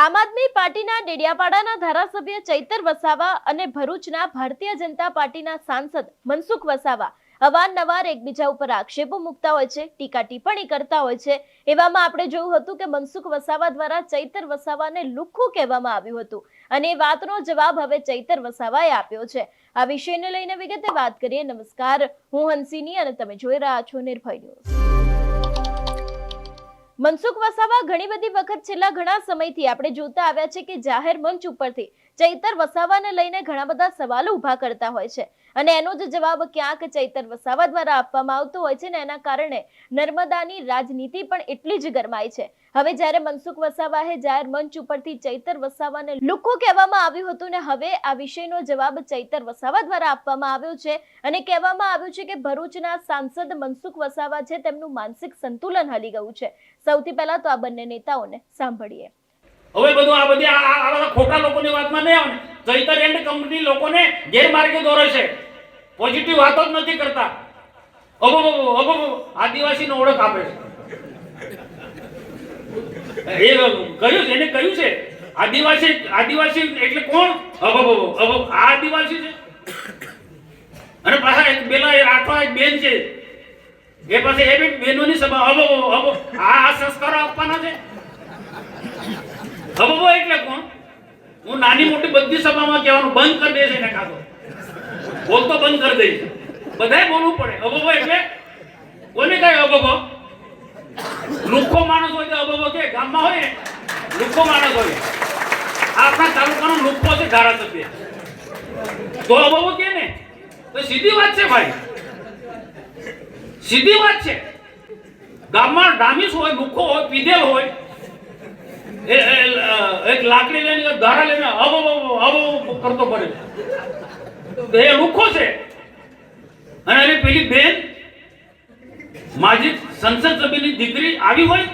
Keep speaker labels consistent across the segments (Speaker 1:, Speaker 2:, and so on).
Speaker 1: આમ આદમી પાર્ટીના ડેડિયાપાડાના ધારાસભ્ય ચૈતર વસાવા અને ભરૂચના ભારતીય જનતા પાર્ટીના સાંસદ મનસુખ વસાવા અવારનવાર એકબીજા ઉપર આક્ષેપો મૂકતા હોય છે, ટીકા ટિપ્પણી કરતા હોય છે। એવામાં આપણે જોયું હતું કે મનસુખ વસાવા દ્વારા ચૈતર વસાવાને લુખ્ખું કહેવામાં આવ્યું હતું અને એ વાતનો જવાબ હવે ચૈતર વસાવાએ આપ્યો છે। આ વિષયને લઈને વિગતે વાત કરીએ। નમસ્કાર, હું હંસિની અને તમે જોઈ રહ્યા છો નિર્ભય ન્યૂઝ। મનસુખ વસાવા ઘણી બધી વખત છેલ્લા ઘણા સમયથી આપણે જોતા આવ્યા છે કે જાહેર મંચ ઉપરથી ચૈતર વસાવાને લઈને ઘણા બધા સવાલો ઊભા કરતા હોય છે અને એનો જ જવાબ ક્યાંક ચૈતર વસાવા દ્વારા આપવામાં આવતો હોય છે ને એના કારણે નર્મદાની રાજનીતિ પણ એટલી જ ગરમાઈ છે। હવે જ્યારે મનસુખ વસાવાએ જાહેર મંચ ઉપરથી ચૈતર વસાવાને લુખ્ખું કહેવામાં આવ્યું હતું ને હવે આ વિષયનો જવાબ ચૈતર વસાવા દ્વારા આપવામાં આવ્યો છે અને કહેવામાં આવ્યું છે કે ભરૂચના સાંસદ મનસુખ વસાવા છે તેમનું માનસિક સંતુલન હલી ગયું છે। સૌથી પહેલા તો આ બંને નેતાઓને સાંભળીએ।
Speaker 2: હવે બધું આ બધી આ બધા ખોટા લોકોની વાતમાં નહીં આવે। ચૈતર એન્ડ કંપની લોકોને ગેરમાર્ગે દોરે છે, પોઝિટિવ વાતો જ નથી કરતા। આદિવાસીનો ઓળખ આપે છે। એ કહ્યું છે, એને કહ્યું છે આદિવાસી એટલે કોણ? આ આદિવાસી છે અને પાછા એક બેલા રાઠવા એક બેન છે, એ પાસે એ બી બેનોની સભા આ સંસ્કારો આપવાના છે। એટલે કોણ? હું નાની મોટી બધી સભામાં કહેવાનું બંધ કરી દે છે ને કાતો બોલતો બંધ કરી દઈશ, બધાય બોલવું પડે। એટલે કોને કઈ લુખ્ખો માણસ હોય તો કે ગામમાં હોય ને લુખ્ખો માણસ હોય, આપણા તાલુકાનો લુખ્ખો છે ધારાસભ્ય તો કે ને તો સીધી વાત છે ભાઈ, સીધી વાત છે। ગામમાં ડામીસ હોય, લુખ્ખો હોય, પીધેલ હોય, એક લાકડી લઈને ધારા લઈને આવો કરતો પડે તો એ લુખ્ખો છે। અને એની પેલી બેન માજી સંસદ સભ્યની દીકરી આવી હોય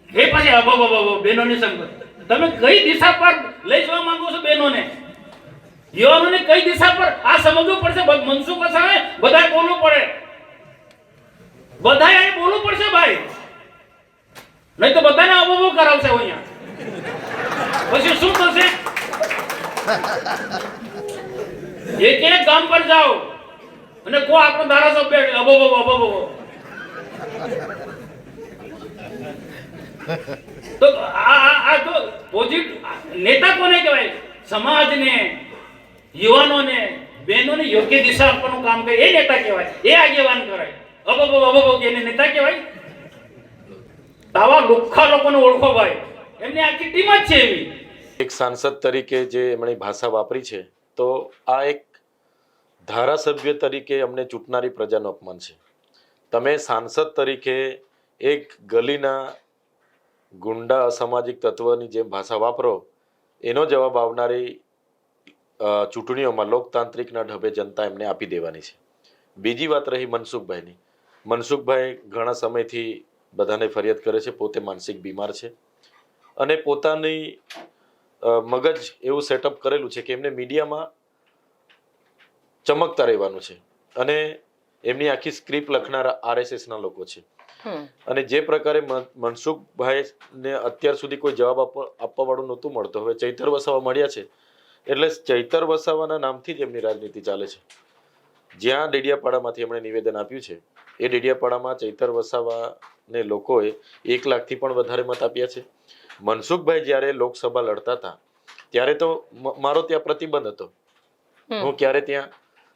Speaker 2: એ પાછી બેનોની સંગત। તમે કઈ દિશા પર લઈ જવા માંગો છો બેનોને, યુવાનોને કઈ દિશા પર? આ સમજવું પડશે। મનસુખ વસાવાએ બધાએ બોલવું પડે, બધાએ અહીં બોલવું પડશે ભાઈ, નહીં તો બધાને અબોબો કરાવશે અહીંયા। પછી શું થશે? એક ગામ પર જાઓ અને કો આપણો ધારાસભ્ય અબોબો તો આ તો પોઝિટિવ નેતા કોને કહેવાય? સમાજને, યુવાનોને, બહેનોને યોગ્ય દિશા આપવાનું કામ કરે એ નેતા કહેવાય, એ આગેવાન કરાય। અબોબો કે એને નેતા કહેવાય? આવા લુખ્ખા લોકોને ઓળખો ભાઈ, એમની આખી ટીમ જ છે એવી।
Speaker 3: એક સાંસદ તરીકે જે એમણે ભાષા વાપરી છે તો આ એક ધારાસભ્ય તરીકે અમને ચૂંટનારી પ્રજાનો અપમાન છે। તમે સાંસદ તરીકે એક ગલીના ગુંડા અસામાજિક તત્વની જેમ ભાષા વાપરો એનો જવાબ આવનારી ચૂંટણીઓમાં લોકતાંત્રિકના ઢબે જનતા એમને આપી દેવાની છે। બીજી વાત રહી મનસુખભાઈની, મનસુખભાઈ ઘણા સમયથી બધાને ફરિયાદ કરે છે, પોતે માનસિક બીમાર છે અને પોતાની મગજ એવું સેટઅપ કરેલું છે કે એમને મીડિયામાં ચમકતા રહેવાનું છે અને એમની આખી સ્ક્રિપ્ટ લખનારા આરએસએસના લોકો છે। અને જે પ્રકારે મનસુખભાઈને અત્યાર સુધી કોઈ જવાબ આપવા વાળું નહોતું મળતો, હવે ચૈતર વસાવા મળ્યા છે એટલે ચૈતર વસાવાના નામથી જ એમની રાજનીતિ ચાલે છે। જ્યાં ડેડિયાપાડામાંથી એમણે નિવેદન આપ્યું છે એ ડેડિયાપાડામાં ચૈતર વસાવાને લોકોએ 1 લાખથી પણ વધારે મત આપ્યા છે। મનસુખભાઈ જ્યારે લોકસભા લડતા હતા ત્યારે તો મારો ત્યાં પ્રતિબંધ હતો, હું ક્યારે ત્યાં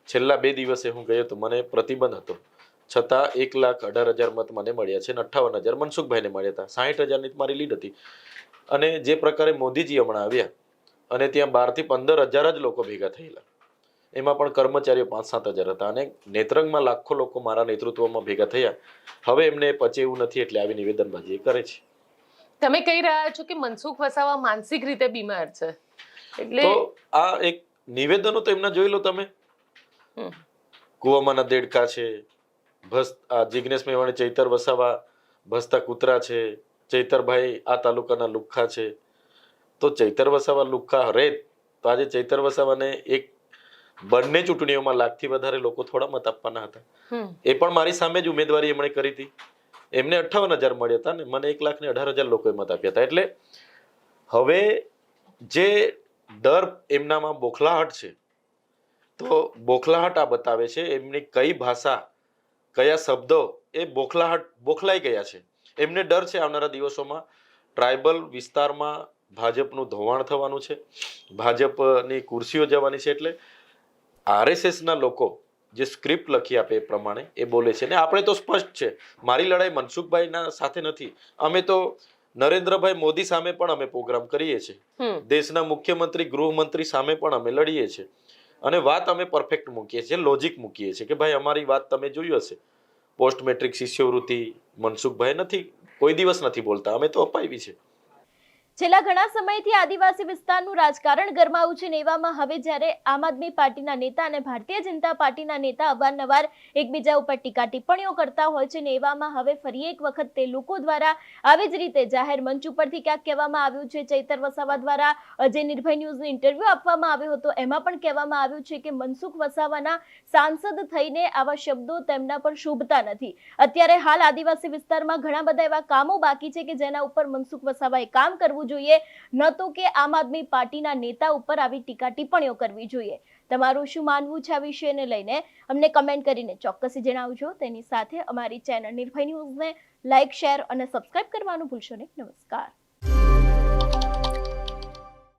Speaker 3: છેલ્લા 2 દિવસે હું ગયો તો મને પ્રતિબંધ હતો, છતાં 1,18,000 મત મને મળ્યા છે અને 58,000 મનસુખભાઈને મળ્યા હતા। 60,000ની મારી લીડ હતી। અને જે પ્રકારે મોદીજી હમણાં આવ્યા અને ત્યાં 12,000 થી 15,000 જ લોકો ભેગા થયેલા, એમાં પણ કર્મચારીઓ 5-7,000 હતા અને નેત્રંગમાં લાખો લોકો મારા નેતૃત્વમાં ભેગા થયા। હવે એમને પચે એવું નથી એટલે આવી નિવેદનબાજી કરે છે।
Speaker 4: તમે કહી રહ્યા છો કે મનસુખ વસાવા માનસિક રીતે બીમાર છે, એટલે
Speaker 3: તો આ એક નિવેદનો તો એમના જોઈ લો તમે। કુવામાંના દેડકા છે, જિગ્નેશ મેવાણી ચૈતર વસાવા ભસતા કૂતરા છે, ચૈતરભાઈ આ તાલુકાના લુખ્ખા છે। તો ચૈતર વસાવા લુખ્ખા રહે તો આજે ચૈતર વસાવાને એક બંને ચૂંટણીઓમાં 1 લાખથી વધારે લોકો થોડા મત આપવાના હતા। એ પણ મારી સામે જ ઉમેદવારી એમણે કરી હતી, એમને 58,000 મળ્યા હતા ને મને 1,18,000 લોકોએ મત આપ્યા હતા। એટલે હવે જે ડર એમનામાં બોખલાહટ છે, તો બોખલાહટ આ બતાવે છે એમની કઈ ભાષા, કયા શબ્દો એ બોખલાઈ ગયા છે. એમને ડર છે આવનારા દિવસોમાં ટ્રાઇબલ વિસ્તારમાં ભાજપનું ધોવાણ થવાનું છે, ભાજપની ખુરશીઓ જવાની છે. એટલે આરએસએસના લોકો જે સ્ક્રિપ્ટ લખી આપે એ પ્રમાણે એ બોલે છે. ને આપણે તો સ્પષ્ટ છે, મારી લડાઈ મનસુખભાઈના સાથે નથી. અમે તો નરેન્દ્રભાઈ મોદી સામે પણ અમે પ્રોગ્રામ કરીએ છીએ, દેશના મુખ્યમંત્રી ગૃહમંત્રી સામે પણ અમે લડીએ છીએ, અને વાત અમે પરફેક્ટ મૂકીએ છીએ, લોજિક મૂકીએ છીએ કે ભાઈ અમારી વાત તમે જોયું હશે, પોસ્ટ મેટ્રિક શિષ્યવૃત્તિ મનસુખભાઈ નથી કોઈ દિવસ નથી બોલતા, અમે તો અપાવી છે.
Speaker 1: છેલ્લા ઘણા સમયથી આદિવાસી વિસ્તારનું રાજકારણ ગરમાવું છે ને એવામાં હવે જ્યારે આમ આદમી પાર્ટીના નેતા અને ભારતીય જનતા પાર્ટીના નેતા અવારનવાર એકબીજા ઉપર ટીકા ટિપ્પણીઓ કરતા હોય છે ને એવામાં હવે ફરી એક વખત તે લોકો દ્વારા આવી જ રીતે જાહેર મંચ ઉપરથી ક્યાંક કહેવામાં આવ્યું છે. ચૈતર વસાવા દ્વારા જે નિર્ભય ન્યૂઝને ઇન્ટરવ્યુ આપવામાં આવ્યો હતો એમાં પણ કહેવામાં આવ્યું છે કે મનસુખ વસાવાના સાંસદ થઈને આવા શબ્દો તેમના પર શોભતા નથી. અત્યારે હાલ આદિવાસી વિસ્તારમાં ઘણા બધા એવા કામો બાકી છે કે જેના ઉપર મનસુખ વસાવાએ કામ કરવું જોઈએ, ન તો કે આમ આદમી પાર્ટીના નેતા ઉપર આવી ટીકા ટિપ્પણીઓ કરવી જોઈએ. તમારું શું માનવું છે આ વિષયને લઈને અમને કમેન્ટ કરીને ચોક્કસ જણાવજો. તેની સાથે અમારી ચેનલ નિર્ભય ન્યૂઝને લાઇક, શેર અને સબસ્ક્રાઇબ કરવાનું ભૂલશો નહીં. નમસ્કાર.